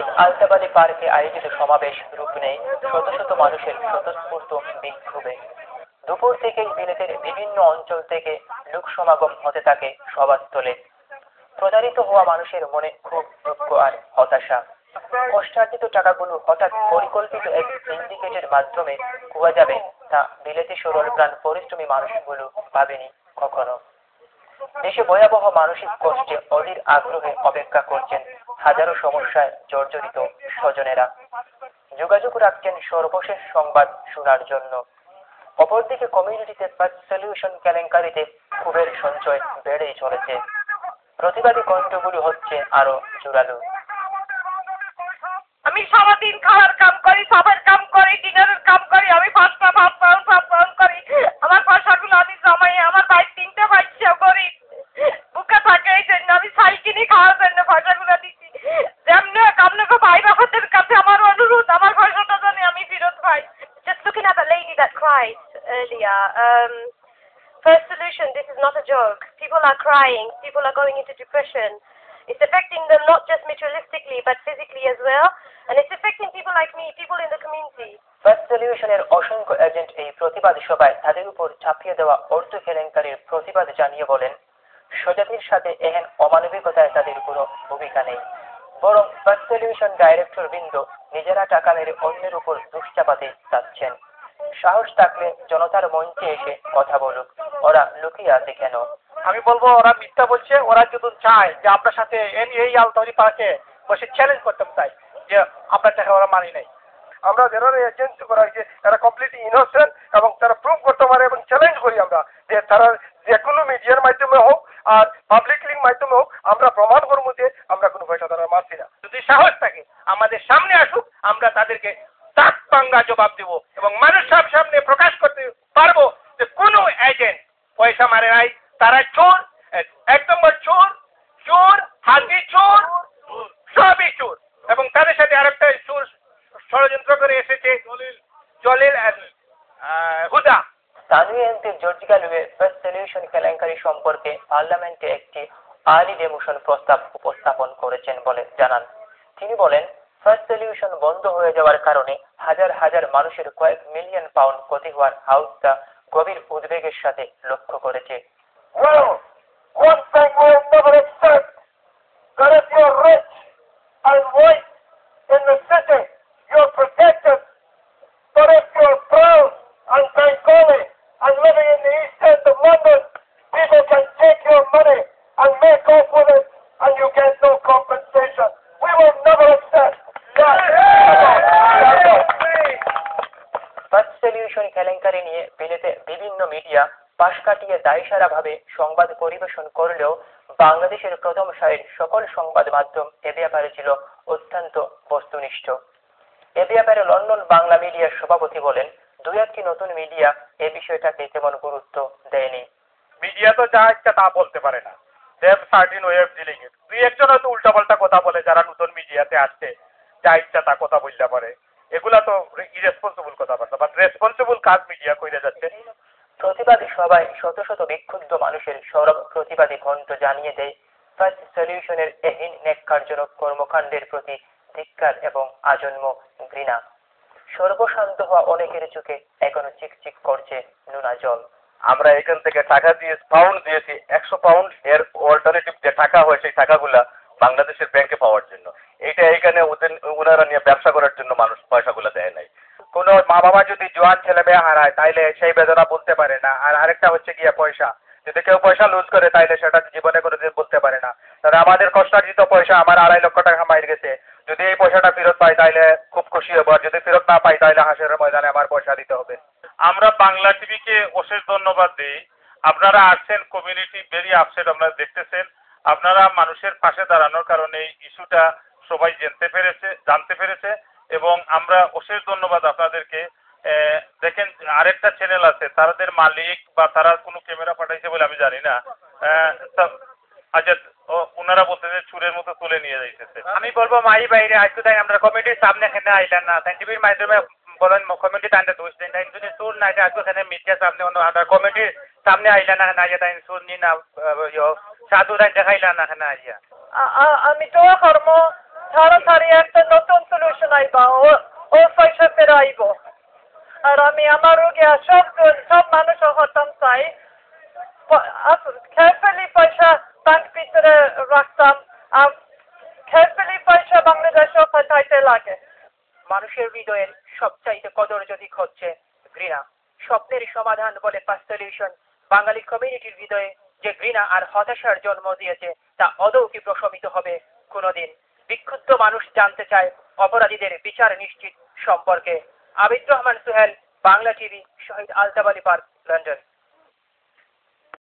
আলতাবাদী পার্কে আয়োজিত সমাবেশ রূপ নেয় শত শত মানুষের স্বতঃস্ফূর্ত বিক্ষোভে। দুপুর থেকেই বিলেতের বিভিন্ন অঞ্চল থেকে লোক সমাগম হতে থাকে সভাস্থলে। প্রতারিত হওয়া মানুষের মনে খুব দুঃখ আর হতাশা। কষ্টার্জিত টাকাগুলো হঠাৎ পরিকল্পিত এক সিন্ডিকেটের মাধ্যমে খোয়া যাবে তা বিলেতি সরল প্রাণ পরিশ্রমী মানুষগুলো ভাবেনি কখনো। দেশে ভয়াবহ মানসিক কষ্টে অধীর আগ্রহে অপেক্ষা করছেন হাজারো সমস্যায় জর্জরিত স্বজনেরা। যোগাযোগ রাখছেন সর্বশেষ সংবাদ শোনার জন্য। অপরদিকে কমিউনিটিতে ফার্স্ট সলিউশন কেলেঙ্কারিতে ক্ষোভের সঞ্চয় বেড়েই চলেছে। প্রতিবাদী কণ্ঠগুলো হচ্ছে আরো জোরালো। আমি সারাদিন খাওয়ার কাম করি, সাবের কাম করি, ডিনারের কাম করি, আমি পাঁচটা ভাত করি। আমার পয়সাগুলো আমি জমাই, আমার ভাই 3টে বাচ্চা করি বুকে থাকে, এই জন্য আমি ছাই কিনি খাওয়ার জন্য পয়সাগুলো দিচ্ছি। যেমনি আপনাকে ভাই বাবাদের কাছে আমার অনুরোধ, আমার পয়সাটা জানি আমি ফেরত পাই। Just looking at the lady that cried earlier, First Solution, this is not a joke. People are crying, people are going into depression. It's affecting them not just materialistically but physically as well, and it's affecting people like me, people in the community. First সলিউশনের অসংখ্য agent এই প্রতিবাদ সভায় তাদের উপর চাপিয়ে দেওয়া অর্থ কেলেঙ্কারির প্রতিবাদ জানিয়ে বলেন, স্বজাতির সাথে এহেন অমানবিকতায় তাদের কোনো ভূমিকা নেই, বরং ফার্স্ট সলিউশন ডাইরেক্টর বৃন্দ নিজেরা টাকা মেরে অন্যের উপর দোষ চাপাতে চাচ্ছেন। সাহস থাকলে জনতার মঞ্চে এসে কথা বলুক, ওরা লুকিয়ে আছে কেন? আমি বলবো ওরা মিথ্যা বলছে। ওরা যদি চায় যে আপনার সাথে এই আলতাবাদী পার্কে বসে চ্যালেঞ্জ করতে চাই যে আপনার টাকা ওরা মানি নাই। আমরা যারা এজেন্ট করা হয়েছে তারা কমপ্লিটলি ইনোসেন্ট এবং তারা প্রুভ করতে পারে এবং চ্যালেঞ্জ করি আমরা যে তারা যে কোনো মিডিয়ার মাধ্যমে হোক আর পাবলিক লিঙ্ক মাধ্যমে হোক আমরা প্রমাণ করবো যে আমরা কোনো পয়সা তারা মারছি না। যদি সাহস থাকে আমাদের সামনে আসুক, আমরা তাদেরকে তাক পাঙ্গা জবাব দেব এবং মানুষ সব সামনে প্রকাশ করতে পারবো যে কোনো এজেন্ট পয়সা মারে নাই, তারা চোর, 1 নম্বর চোর, চোর, হাতি চোর, সবই চোর। এবং তাদের সাথে আরেকটা চোর ষড়যন্ত্র করে এসেছে Jalil Huda. Tanvir MP George Galloway first solution কেলেঙ্কারি সম্পর্কে পার্লামেন্টে একটি আর্লি ডেমোশন প্রস্তাব উপস্থাপন করেছেন বলে জানান। তিনি বলেন, ফার্স্ট সলিউশন বন্ধ হয়ে যাওয়ার কারণে হাজার হাজার মানুষের কয়েক মিলিয়ন পাউন্ড ক্ষতি হওয়ার হাউসটা গভীর উদ্বেগের সাথে লক্ষ্য করেছে। Well, one thing we'll never accept, that if you're rich and white in the city, you're protected. But if you're brown and Bengali and living in the East End of London, people can take your money and make off with it and you get no compensation. We will never accept that. First solution কেলেঙ্কারি নিয়ে বিলেতে বিভিন্ন media পাশ কাটিয়ে দায়সারা ভাবে সংবাদ পরিবেশন করলেও বাংলাদেশের প্রথম সারির সকল সংবাদ মাধ্যম এ ব্যাপারে ছিল অত্যন্ত বস্তুনিষ্ঠ। এ ব্যাপারে লন্ডন বাংলা মিডিয়ার সভাপতি বলেন, 2-1টি নতুন মিডিয়া এ বিষয়টাকে তেমন গুরুত্ব দেয়নি। মিডিয়া তো যা ইচ্ছা তা বলতে পারে না, দেব সার্টিন ওয়ে অফ ডিলিং ইট। 2-1জন হয়তো উল্টাপাল্টা কথা বলে যারা নতুন মিডিয়াতে আসছে, যা ইচ্ছা তা কথা বলতে পারে। এগুলা তো ইরেসপন্সিবল কথাবার্তা, বাট রেসপন্সিবল কাজ মিডিয়া কইরা যাচ্ছে। প্রতিবাদী সভায় শত শত বিক্ষুব্ধ মানুষের সরব প্রতিবাদী কণ্ঠ জানিয়ে দেয় ফার্স্ট সলিউশনের এহীন ন্যাক্কারজনক কর্মকাণ্ডের প্রতি ধিক্কার এবং আজন্ম ঘৃণা। সর্বশান্ত হওয়া অনেকের চোখে এখনো চিকচিক করছে নোনা জল। আমরা এখান থেকে টাকা দিয়ে পাউন্ড দিয়েছি, 100 পাউন্ড, এর অল্টারনেটিভ যে টাকা হয় সেই টাকাগুলা বাংলাদেশের ব্যাংকে পাওয়ার জন্য। এটা এখানে ওনারা নিয়ে ব্যবসা করার জন্য মানুষ পয়সাগুলো দেয় নাই। কোনো মা বাবা যদি জোয়ান ছেলে মেয়ে হারায় তাইলে সেই বেদনা বলতে পারে না। আর আরেকটা হচ্ছে গিয়ে পয়সা, যদি কেউ পয়সা লুজ করে তাইলে সেটা জীবনে কোনোদিন বলতে পারে না। তাহলে আমাদের কষ্টার্জিত পয়সা, আমার 2.5 লক্ষ টাকা মাইর গেছে, যদি এই পয়সাটা ফেরত পাই তাইলে খুব খুশি হবো, আর যদি ফেরত না পাই তাইলে হাসের ময়দানে আমার পয়সা দিতে হবে। আমরা বাংলা টিভিকে অশেষ ধন্যবাদ দিই। আপনারা আসছেন, কমিউনিটি ভেরি আপসেট, আপনারা দেখতেছেন। আপনারা মানুষের পাশে দাঁড়ানোর কারণে এই ইস্যুটা সবাই জানতে পেরেছে এবং আমরা অশেষ ধন্যবাদ আপনাদেরকে। দেখেন আরেকটা চ্যানেল আছে, তাদের মালিক বা তারা কোনো ক্যামেরা পাঠাইছে বলে আমি জানি না, আচ্ছা ওনারা বলতেছে চুরের মতো তুলে নিয়ে যাইতেছে। আমি বলবো মাই বাইরে আজকে তাই আমরা কমিটির সামনে এখানে আইলেন না, টিভির মাধ্যমে বলেন কমিটি টানতে দোষ দেন তাই যদি সুর না আজকে এখানে মিডিয়ার সামনে আমরা কমিটির সামনে আইলেন না না তাই সুর নি না সাধু তাই দেখাইলেন না এখানে আইয়া। আমি তো কর্ম তাড়াতাড়ি একটা নতুন সলিউশন আইবা ও পয়সা ফেরা আইব আর আমি আমার রোগী সব মানুষ হতাম চাই carefully পয়সা ব্যাংক ভিতরে রাখতাম আর carefully পয়সা বাংলাদেশে পাঠাইতে লাগে। মানুষের হৃদয়ের সবচাইতে কদর্য দিক হচ্ছে ঘৃণা। স্বপ্নের সমাধান বলে ফার্স্ট সলিউশন বাঙালি কমিউনিটির হৃদয়ে যে ঘৃণা আর হতাশার জন্ম দিয়েছে তা আদৌ কি প্রশমিত হবে কোনোদিন? বিক্ষুব্ধ মানুষ জানতে চায় অপরাধীদের বিচার নিশ্চিত সম্পর্কে। আবিদ রহমান সোহেল, বাংলা টিভি, শহীদ আলতাফ আলী পার্ক, লন্ডন।